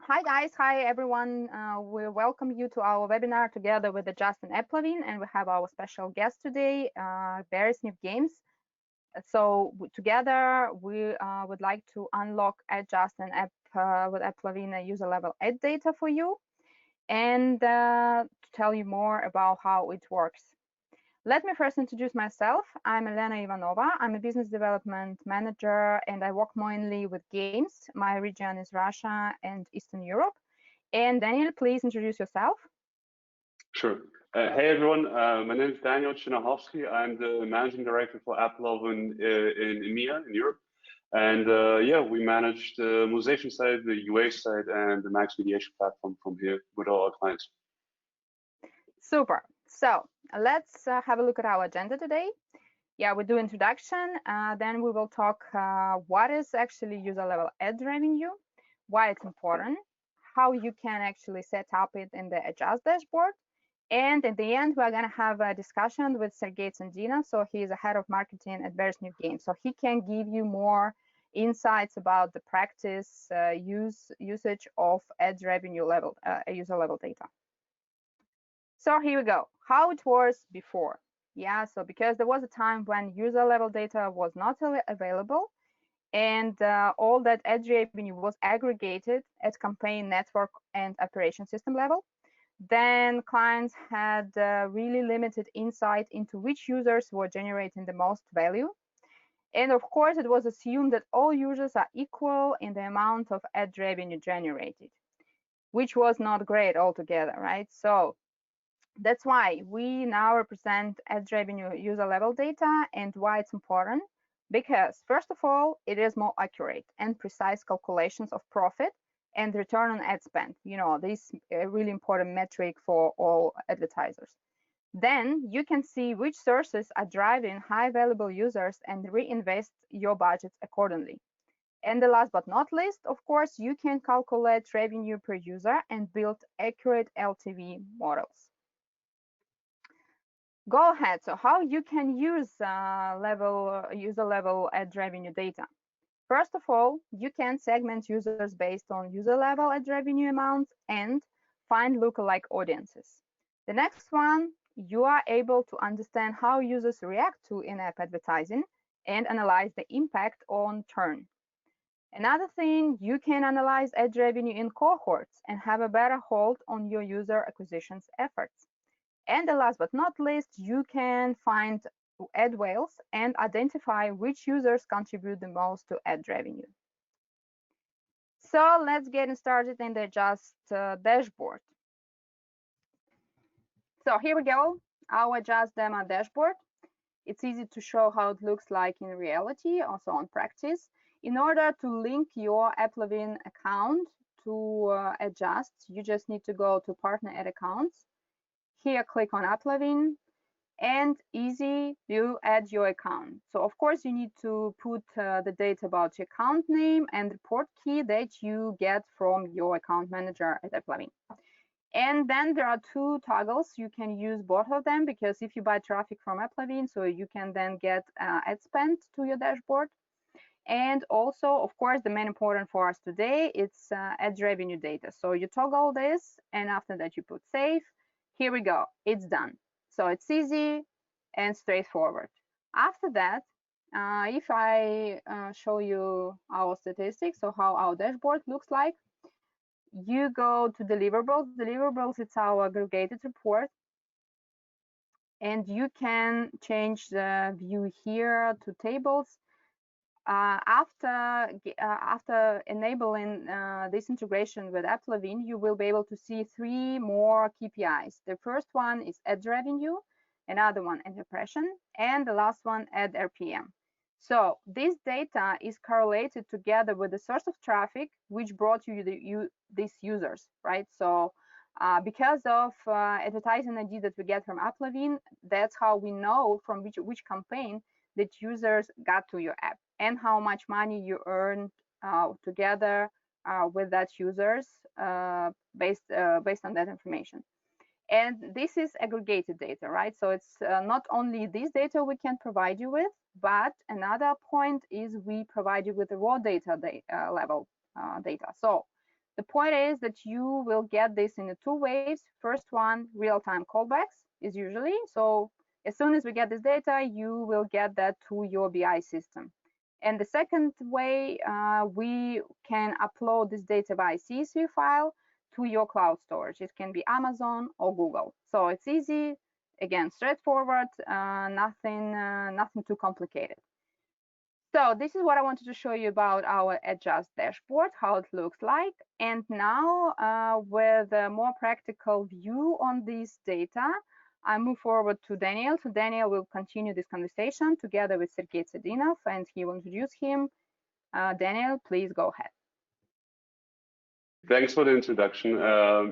Hi guys, hi everyone. We welcome you to our webinar together with Adjust and AppLovin, and we have our special guest today, Beresnev Games. So together we would like to unlock Adjust and with AppLovin user level ad data for you, and to tell you more about how it works. Let me first introduce myself. I'm Elena Ivanova. I'm a business development manager, and I work mainly with games. My region is Russia and Eastern Europe. And Daniel, please introduce yourself. Sure. Hey everyone, my name is Daniel Chinahovsky. I'm the managing director for AppLovin in EMEA, in Europe. And yeah, we manage the monetization side, the UA side, and the Max mediation platform from here with all our clients. Super. So let's have a look at our agenda today. Yeah, we do introduction, then we will talk what is actually user level ad revenue, why it's important, how you can actually set up it in the Adjust dashboard. And at the end, we're going to have a discussion with Sergey Tsandina. So he is a head of marketing at Beresnev Games. So he can give you more insights about the practice usage of ad revenue level, user level data. So here we go, how it was before. Yeah, so because there was a time when user level data was not available, and all that ad revenue was aggregated at campaign, network, and operation system level, then clients had really limited insight into which users were generating the most value. And of course, it was assumed that all users are equal in the amount of ad revenue generated, which was not great altogether, right? So that's why we now represent ad revenue user level data, and why it's important. Because first of all, it is more accurate and precise calculations of profit and return on ad spend. You know, this is a really important metric for all advertisers. Then you can see which sources are driving high valuable users and reinvest your budgets accordingly. And the last but not least, of course, you can calculate revenue per user and build accurate LTV models. Go ahead. So how you can use user level ad revenue data? First of all, you can segment users based on user level ad revenue amounts and find lookalike audiences. The next one, you are able to understand how users react to in-app advertising and analyze the impact on churn. Another thing, you can analyze ad revenue in cohorts and have a better hold on your user acquisition efforts. And the last but not least, you can find ad whales and identify which users contribute the most to ad revenue. So let's get started in the Adjust dashboard. So here we go, our Adjust demo dashboard. It's easy to show how it looks like in reality, also on practice. In order to link your AppLovin account to Adjust, you just need to go to Partner Ad Accounts. Here, click on AppLovin, and easy, you add your account. So of course you need to put the data about your account name and report key that you get from your account manager at AppLovin. And then there are two toggles. You can use both of them, because if you buy traffic from AppLovin, so you can then get ad spend to your dashboard. And also, of course, the main important for us today, it's ad revenue data. So you toggle this, and after that you put save. Here we go, it's done. So it's easy and straightforward. After that, if I show you our statistics, so how our dashboard looks like, you go to deliverables. Deliverables, it's our aggregated report. And you can change the view here to tables. After enabling this integration with AppLovin, you will be able to see three more KPIs. The first one is ad revenue, another one ad impression, and the last one ad RPM. So this data is correlated together with the source of traffic which brought you these users, right? So because of advertising ID that we get from AppLovin, that's how we know from which campaign that users got to your app, and how much money you earned together with that users based on that information. And this is aggregated data, right? So it's not only this data we can provide you with, but another point is we provide you with the raw data level data. So The point is that you will get this in the two ways. First one, real-time callbacks is usually. So as soon as we get this data, you will get that to your BI system. And the second way, we can upload this data by CSV file to your cloud storage. It can be Amazon or Google. So it's easy, again, straightforward, nothing too complicated. So this is what I wanted to show you about our Adjust dashboard, how it looks like. And now with a more practical view on this data, I move forward to Daniel. So Daniel will continue this conversation together with Sergey Tsedinov, and he will introduce him. Daniel, please go ahead. Thanks for the introduction.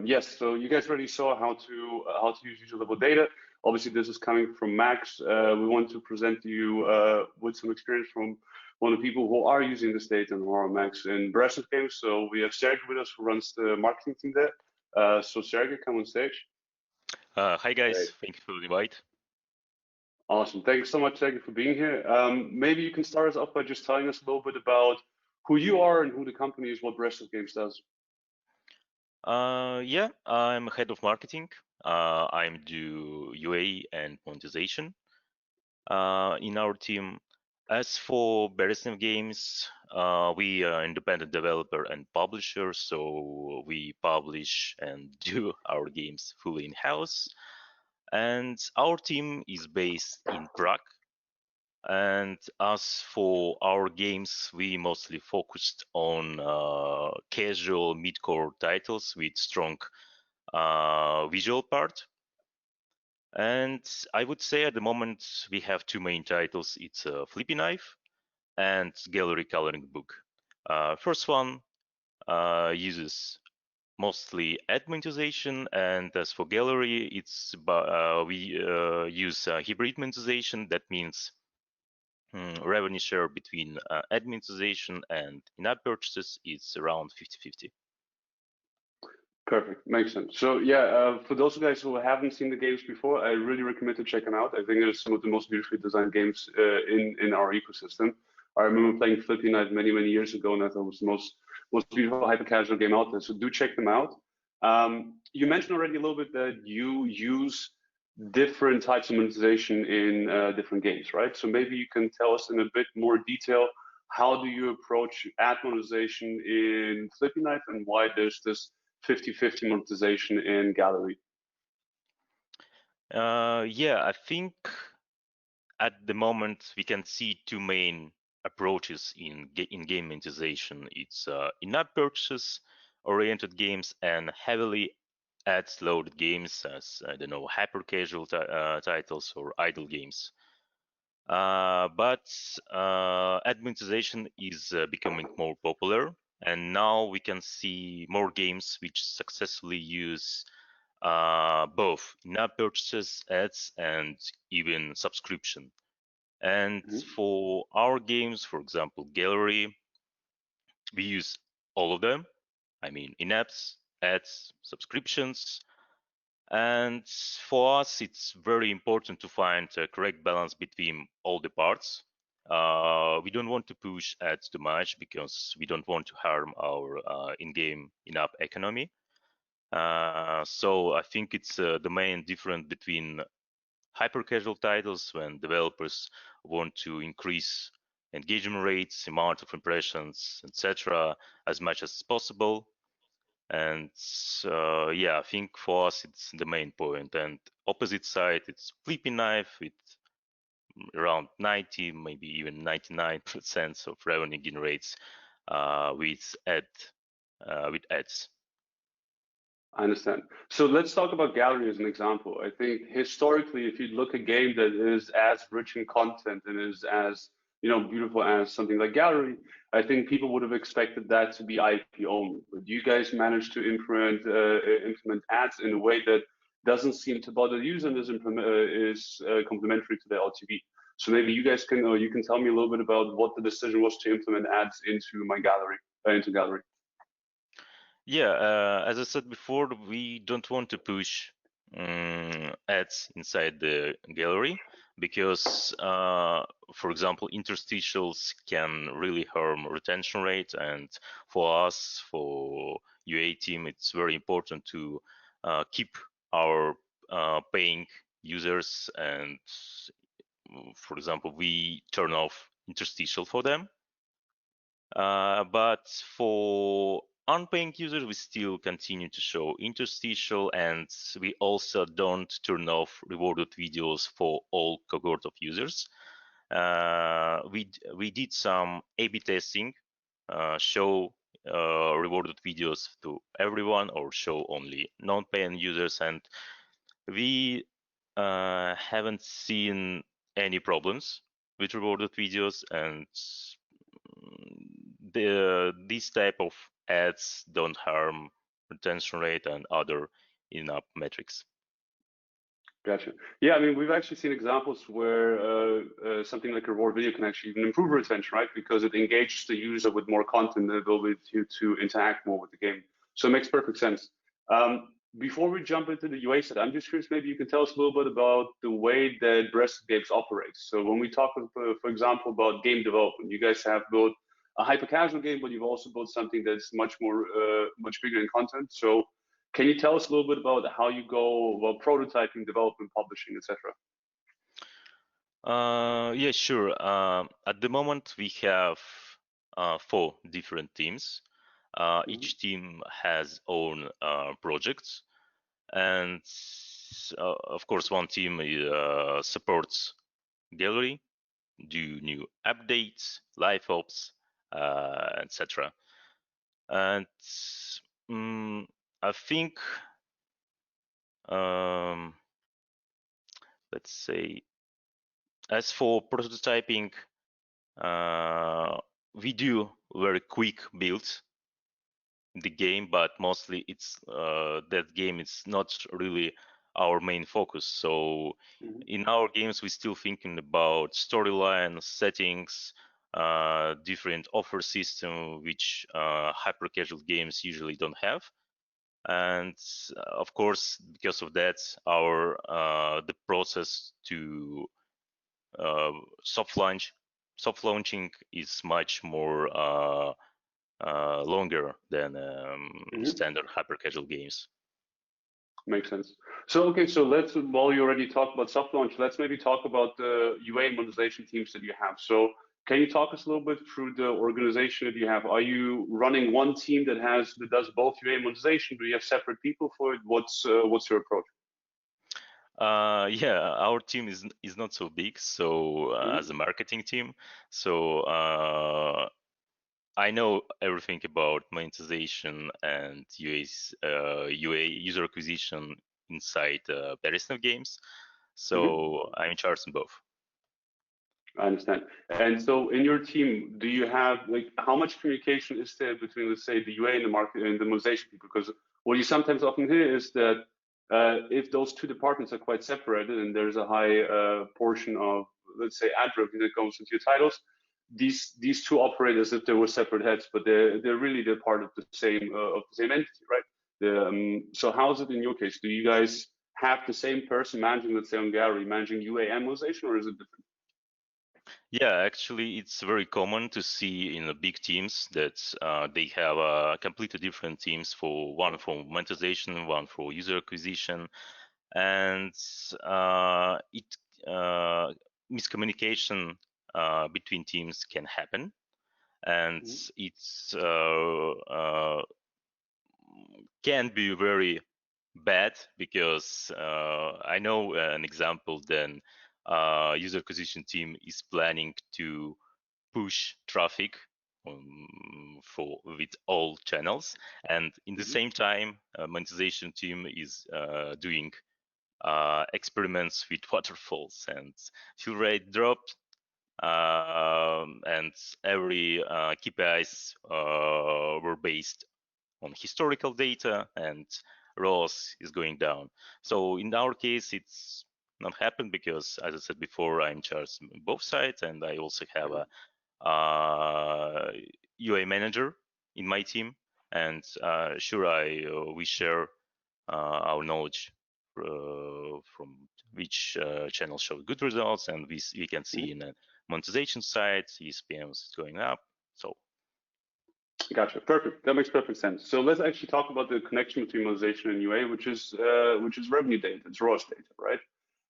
Yes, so you guys already saw how to use user level data. Obviously, this is coming from Max. We want to present to you with some experience from one of the people who are using this data and who are Max in Beresnev Games. So we have Sergey with us, who runs the marketing team there. So Sergey, come on stage. Hi guys, great. Thank you for the invite. Awesome, thanks so much, Sergey, for being here. Maybe you can start us off by just telling us a little bit about who you are and who the company is, what Beresnev Games does. Yeah, I'm head of marketing. I'm do UA and monetization in our team. As for Beresnev Games, we are independent developer and publisher, so we publish and do our games fully in-house. And our team is based in Prague. And as for our games, we mostly focused on casual mid-core titles with strong visual part. And I would say at the moment we have two main titles. It's Flippy Knife and Gallery Coloring Book. First one uses mostly ad monetization, and as for Gallery, it's we use hybrid monetization. That means revenue share between ad monetization and in-app purchases is around 50-50. Perfect, makes sense. So yeah, for those guys who haven't seen the games before, I really recommend to check them out. I think they're some of the most beautifully designed games in our ecosystem. I remember playing Flippy Knife many years ago, and I thought it was the most beautiful hyper casual game out there. So do check them out. You mentioned already a little bit that you use different types of monetization in different games, right? So maybe you can tell us in a bit more detail, how do you approach ad monetization in Flippy Knife, and why there's this 50-50 monetization in Gallery? Yeah, I think at the moment we can see two main approaches in game monetization. It's in-app purchases oriented games and heavily ads loaded games, as I don't know, hyper casual titles or idle games. But ad monetization is becoming more popular, and now we can see more games which successfully use both in-app purchases, ads, and even subscription. And for our games, for example, Gallery, we use all of them. I mean, in-apps, ads, subscriptions. And for us, it's very important to find a correct balance between all the parts. We don't want to push ads too much because we don't want to harm our in-game in-app economy. So I think it's the main difference between hyper-casual titles, when developers want to increase engagement rates, amount of impressions, etc., as much as possible. And yeah, I think for us it's the main point. And opposite side, it's Flippy Knife with around 90, maybe even 99% of revenue generates with ads. I understand. So let's talk about Gallery as an example. I think historically, if you look at a game that is as rich in content and is as beautiful as something like Gallery, I think people would have expected that to be IP only. But you guys managed to implement ads in a way that doesn't seem to bother the user and is complementary to the LTV. So maybe you guys can you can tell me a little bit about what the decision was to implement ads into my Gallery, into Gallery. Yeah, as I said before, we don't want to push ads inside the Gallery. because, for example, interstitials can really harm retention rate. And for us, for UA team, it's very important to keep our paying users. And for example, we turn off interstitial for them. But for unpaying users, we still continue to show interstitial, and we also don't turn off rewarded videos for all cohort of users. We did some A/B testing, show rewarded videos to everyone or show only non-paying users, and we haven't seen any problems with rewarded videos. And these type of ads don't harm retention rate and other in-app metrics. Gotcha. Yeah, I mean, we've actually seen examples where something like a reward video can actually even improve retention, right? Because it engages the user with more content and the ability to interact more with the game. So it makes perfect sense. Before we jump into the UA side, I'm just curious, maybe you can tell us a little bit about the way that Beresnev Games operates. So when we talk, for example, about game development, you guys have built a hyper-casual game, but you've also built something that's much more, much bigger in content. So can you tell us a little bit about how you go about prototyping, development, publishing, etc.? Yeah, sure. At the moment, we have 4 different teams. Each team has own projects, and of course, one team supports gallery, do new updates, live ops, etc. And I think, let's say, as for prototyping, we do very quick builds in the game, but mostly it's that game is not really our main focus. So in our games, we're still thinking about storyline, settings, different offer system, which hyper casual games usually don't have. And of course, because of that, our the process to soft launching is much more longer than standard hyper casual games. Makes sense. So okay, so let's, while you already talked about soft launch, let's maybe talk about the UA monetization teams that you have. So can you talk us a little bit through the organization that you have? Are you running one team that does both UA monetization? Do you have separate people for it? What's your approach? Yeah, our team is not so big, so as a marketing team, so I know everything about monetization and UA user acquisition inside Beresnev Games, so I'm in charge in both. I understand. And so in your team, do you have, like, how much communication is there between, let's say, the UA and the market and the monetization people? Because what you sometimes often hear is that if those two departments are quite separated and there's a high portion of, let's say, ad revenue that goes into your titles, these two operate as if they were separate heads, but they're part of the same entity, right? So how is it in your case? Do you guys have the same person managing, let's say, on gallery, managing UA and monetization, or is it different? Yeah, actually, it's very common to see in the big teams that they have completely different teams, for one for monetization, one for user acquisition, and miscommunication between teams can happen, and it's can be very bad, because I know an example. Then user acquisition team is planning to push traffic with all channels, and in the same time, monetization team is doing experiments with waterfalls, and fill rate dropped, and every KPIs were based on historical data, and ROAS is going down. So in our case, it's not happened because, as I said before, I'm in charge on both sides, and I also have a UA manager in my team, and sure, we share our knowledge from which channel shows good results, and we can see in the monetization side, ESPMs is going up. So. Gotcha. Perfect. That makes perfect sense. So let's actually talk about the connection between monetization and UA, which is revenue data. It's ROAS data, right?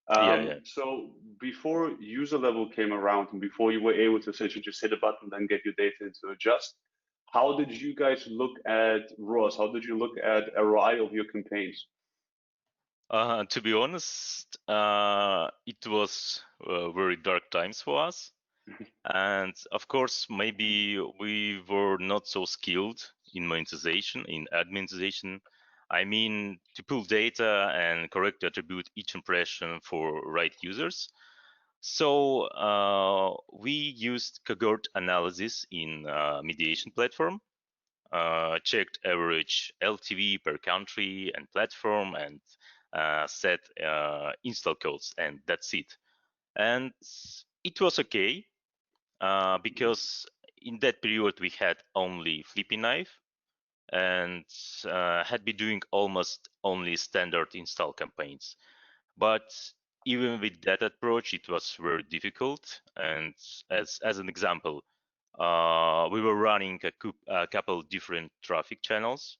Yeah. So before user level came around and before you were able to essentially just hit a button and get your data into Adjust, how did you guys look at ROAS? How did you look at ROI of your campaigns? To be honest, it was very dark times for us. And of course, maybe we were not so skilled in monetization, in ad monetization. I mean, to pull data and correctly attribute each impression for right users. So we used cohort analysis in mediation platform, checked average LTV per country and platform, and set install codes, and that's it. And it was okay. Because in that period we had only Flippy Knife and had been doing almost only standard install campaigns. But even with that approach, it was very difficult. And as an example, we were running a couple different traffic channels,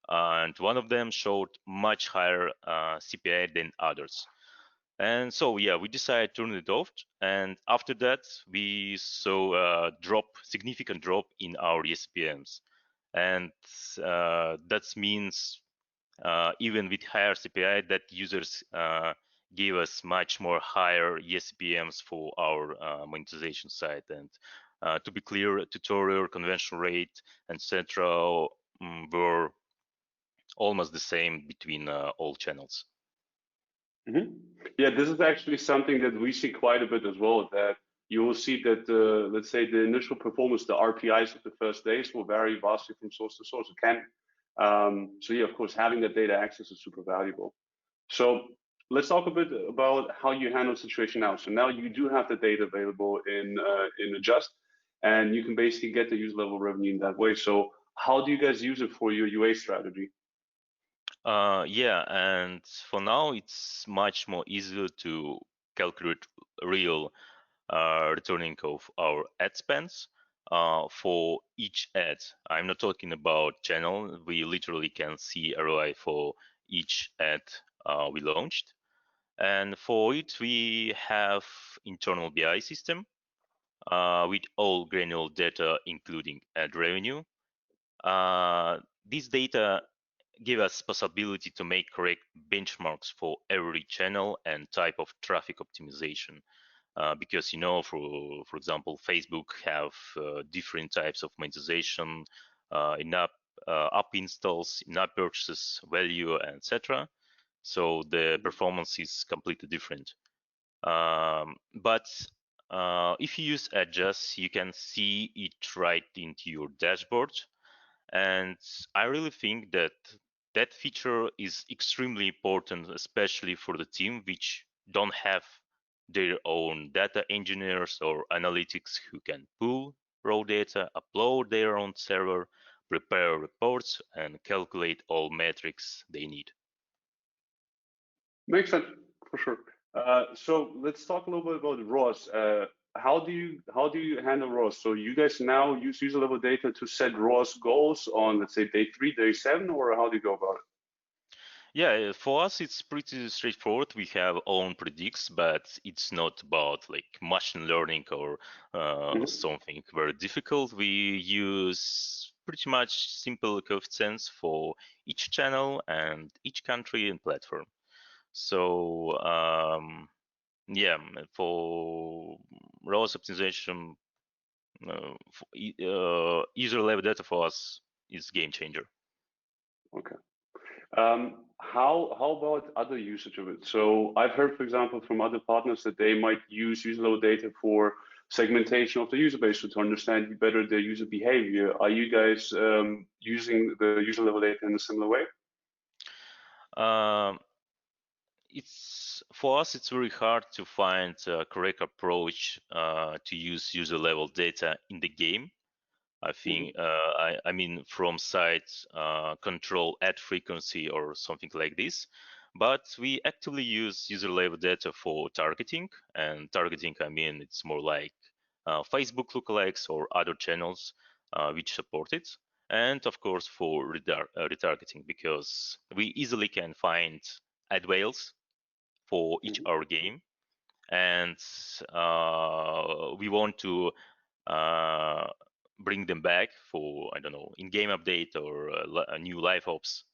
and one of them showed much higher CPI than others. And so, yeah, we decided to turn it off. And after that, we saw a significant drop in our ESPMs. And that means even with higher CPI, that users gave us much more higher ESPMs for our monetization side. And to be clear, tutorial, conversion rate, etc. Were almost the same between all channels. Yeah, this is actually something that we see quite a bit as well, that you will see that, let's say, the initial performance, the RPIs of the first days will vary vastly from source to source. It can. So yeah, of course, having that data access is super valuable. So let's talk a bit about how you handle the situation now. So now you do have the data available in Adjust, and you can basically get the user level revenue in that way. So how do you guys use it for your UA strategy? Yeah, and for now it's much more easier to calculate real returning of our ad spends for each ad. I'm not talking about channel. We literally can see ROI for each ad we launched. And for it, we have internal BI system with all granular data, including ad revenue. This data give us possibility to make correct benchmarks for every channel and type of traffic optimization. Because for example, Facebook have different types of monetization in-app installs, in-app purchases, value, etc. So the performance is completely different. But if you use Adjust, you can see it right into your dashboard. And I really think that that feature is extremely important, especially for the team which don't have their own data engineers or analytics who can pull raw data, upload their own server, prepare reports, and calculate all metrics they need. Makes sense, for sure. So let's talk a little bit about ROAS. How do you handle ROAS? So you guys now use user level data to set ROAS goals on, let's say, day 3, day 7, or how do you go about it? Yeah, for us it's pretty straightforward. We have own predicts, but it's not about like machine learning or something very difficult. We use pretty much simple coefficients for each channel and each country and platform. So yeah, for ROAS optimization, user level data for us is game changer. Okay. How about other usage of it? So I've heard, for example, from other partners that they might use user level data for segmentation of the user base, so to understand better their user behavior. Are you guys using the user level data in a similar way? It's for us, it's very hard to find a correct approach to use user level data in the game. I think, I mean, from sites control ad frequency or something like this. But we actively use user level data for targeting, and targeting, I mean, it's more like Facebook lookalikes or other channels which support it. And of course for retargeting, because we easily can find ad whales for each our game, and we want to bring them back for, I don't know, in-game update or a new live ops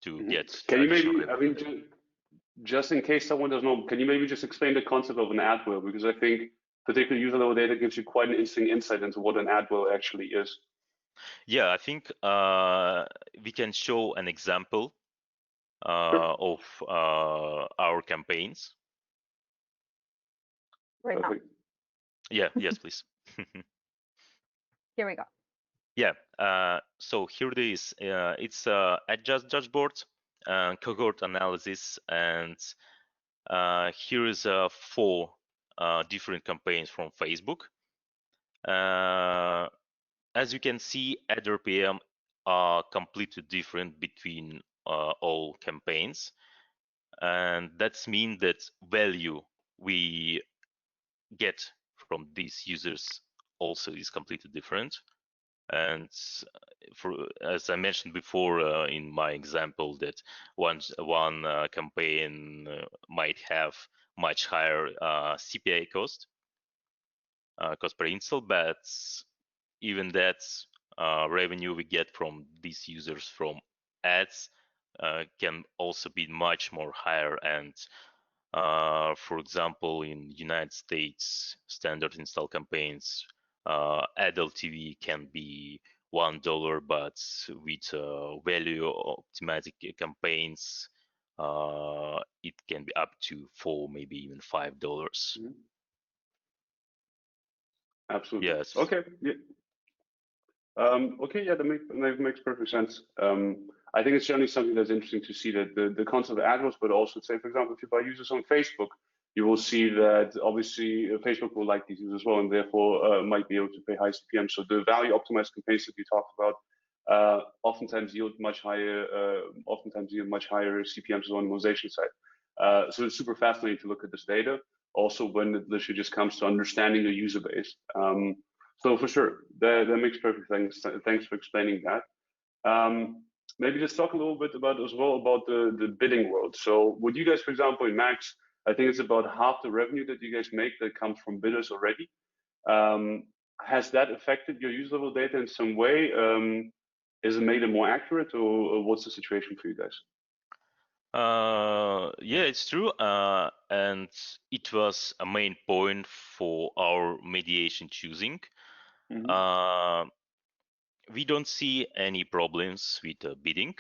to get Can you additional maybe, I revenue. mean, just in case someone doesn't know, can you maybe just explain the concept of an ad whale? Because I think particularly user level data gives you quite an interesting insight into what an ad whale actually is. Yeah, I think we can show an example Sure. of our campaigns. Right now. Perfect. Yeah, yes, please. Here we go. Yeah, so here it is. It's Adjust dashboard, cohort analysis, and here is 4 different campaigns from Facebook. As you can see, ad RPM are completely different between all campaigns, and that's mean that value we get from these users also is completely different. And as I mentioned before in my example, that one campaign might have much higher CPA cost per install, but even that revenue we get from these users from ads can also be much more higher. And for example, in United States, standard install campaigns, ad LTV can be $1, but with value optimatic campaigns, it can be up to $4, maybe even $5. Absolutely. Yes. Okay. Yeah. Okay. Yeah, that makes perfect sense. I think it's generally something that's interesting to see that the concept of AdWords, but also say, for example, if you buy users on Facebook, you will see that obviously Facebook will like these users as well, and therefore might be able to pay high CPM. So the value optimized campaigns that you talked about oftentimes yield much higher CPMs on the monetization side. So it's super fascinating to look at this data. Also, when it literally just comes to understanding the user base. So for sure, that makes perfect sense. Thanks for explaining that. Maybe just talk a little bit about as well about the bidding world. So would you guys, for example, in Max, I think it's about half the revenue that you guys make that comes from bidders already. Has that affected your user level data in some way? Is it made it more accurate, or what's the situation for you guys? Yeah, it's true. And it was a main point for our mediation choosing. We don't see any problems with bidding,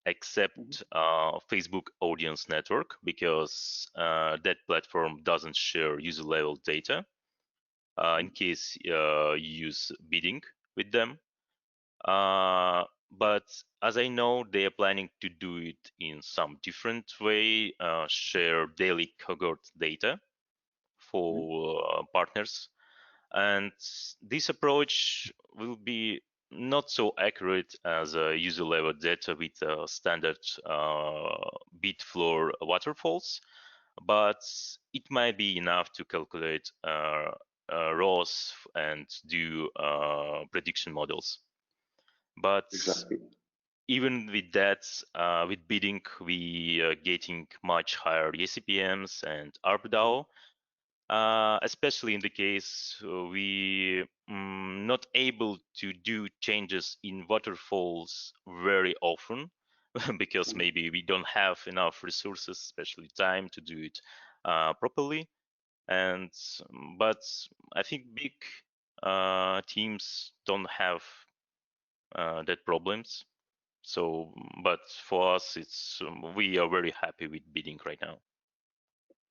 except Facebook Audience Network, because that platform doesn't share user level data in case you use bidding with them. But as I know, they are planning to do it in some different way, share daily cohort data for partners. And this approach will be not so accurate as user level data with standard bid floor waterfalls, but it might be enough to calculate ROAS and do prediction models. But exactly. Even with that, with bidding, we are getting much higher eCPMs and ARPDAU. Especially in the case we not able to do changes in waterfalls very often because maybe we don't have enough resources, especially time, to do it properly. But I think big teams don't have that problems. So, but for us, it's we are very happy with bidding right now.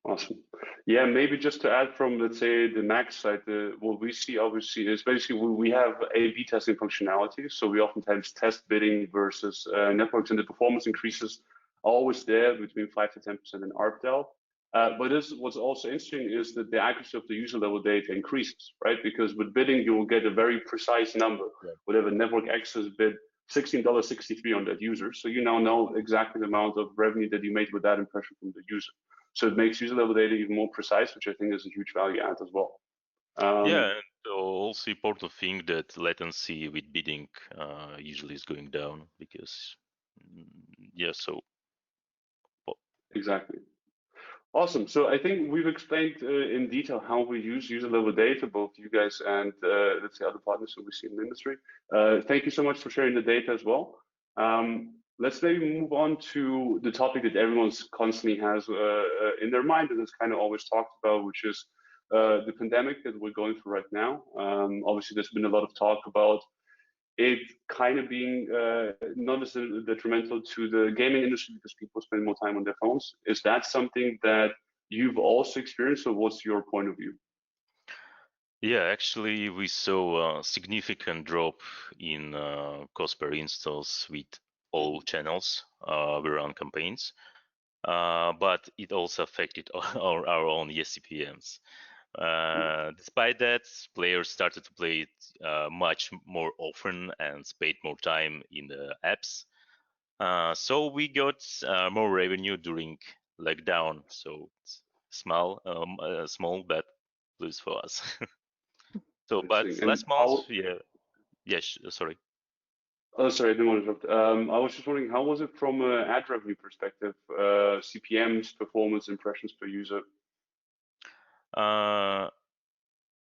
Awesome. Yeah, maybe just to add from, let's say, the Max side, what we see obviously is basically we have A/B testing functionality. So we oftentimes test bidding versus networks, and the performance increases are always there between 5 to 10% in ARPDAU. But what's also interesting is that the accuracy of the user level data increases, right? Because with bidding, you will get a very precise number. Right. Whatever network X has bid $16.63 on that user. So you now know exactly the amount of revenue that you made with that impression from the user. So it makes user level data even more precise, which I think is a huge value add as well. Yeah, and also important thing that latency with bidding usually is going down because, yeah, so. Exactly. Awesome. So I think we've explained in detail how we use user level data, both you guys and let's say other partners who we see in the industry. Thank you so much for sharing the data as well. Let's maybe move on to the topic that everyone's constantly has in their mind and is kind of always talked about, which is the pandemic that we're going through right now. Obviously, there's been a lot of talk about it kind of being not as detrimental to the gaming industry because people spend more time on their phones. Is that something that you've also experienced, or what's your point of view? Yeah, actually, we saw a significant drop in cost per installs with all channels we run campaigns, but it also affected our own ESCPMs. Despite that, players started to play it much more often and spent more time in the apps. So we got more revenue during lockdown. So it's small but plus for us. So, but last month, sorry. Oh, sorry, I didn't want to interrupt. I was just wondering, how was it from an ad revenue perspective? CPMs, performance, impressions per user?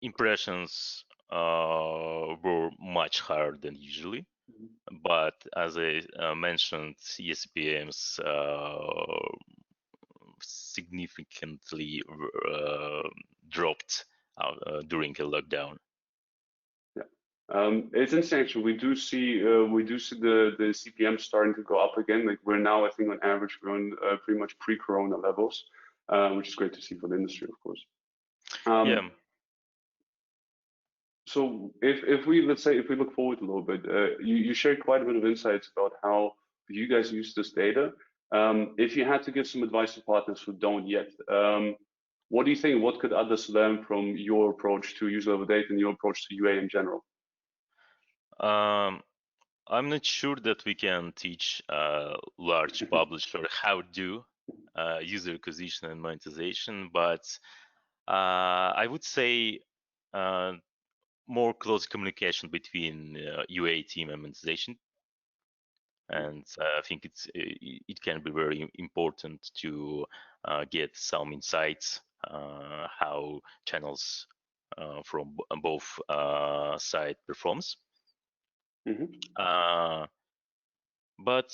Impressions were much higher than usually, but as I mentioned, ESPMs significantly dropped during a lockdown. It's interesting. Actually, we do see the CPM starting to go up again. Like we're now, I think, on average, we're on pretty much pre-corona levels, which is great to see for the industry, of course. Yeah. So if we look forward a little bit, you shared quite a bit of insights about how you guys use this data. If you had to give some advice to partners who don't yet, what do you think? What could others learn from your approach to user level data and your approach to UA in general? I'm not sure that we can teach a large publisher how to do user acquisition and monetization, but I would say more close communication between UA team and monetization. And I think it can be very important to get some insights how channels from both side performs. But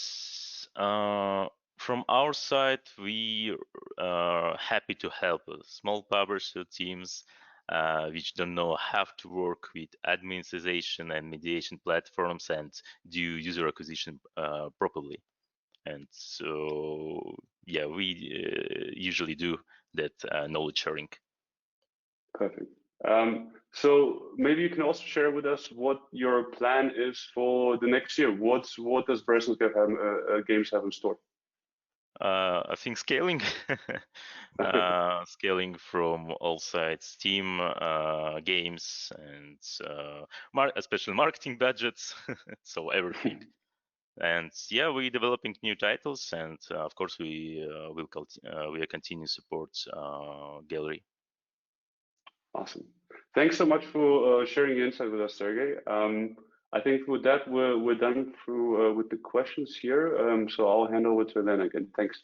from our side, we are happy to help small publisher teams which don't know how to work with administration and mediation platforms and do user acquisition properly. And so, yeah, we usually do that knowledge sharing. Perfect. So maybe you can also share with us what your plan is for the next year. What does Beresnev Games have in store? I think scaling, scaling from all sides, team, games, and especially marketing budgets, so everything. And yeah, we're developing new titles, and of course we will continue support gallery. Awesome. Thanks so much for sharing your insight with us, Sergey. I think with that, we're done through with the questions here. So I'll hand over to Elena again. Thanks.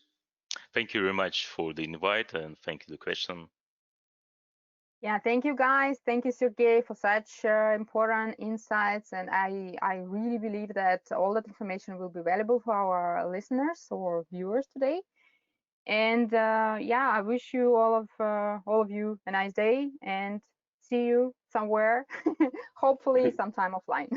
Thank you very much for the invite and thank you for the question. Yeah, thank you guys. Thank you, Sergey, for such important insights. And I really believe that all that information will be valuable for our listeners or viewers today. And yeah, I wish you all of you a nice day and see you somewhere, hopefully sometime offline.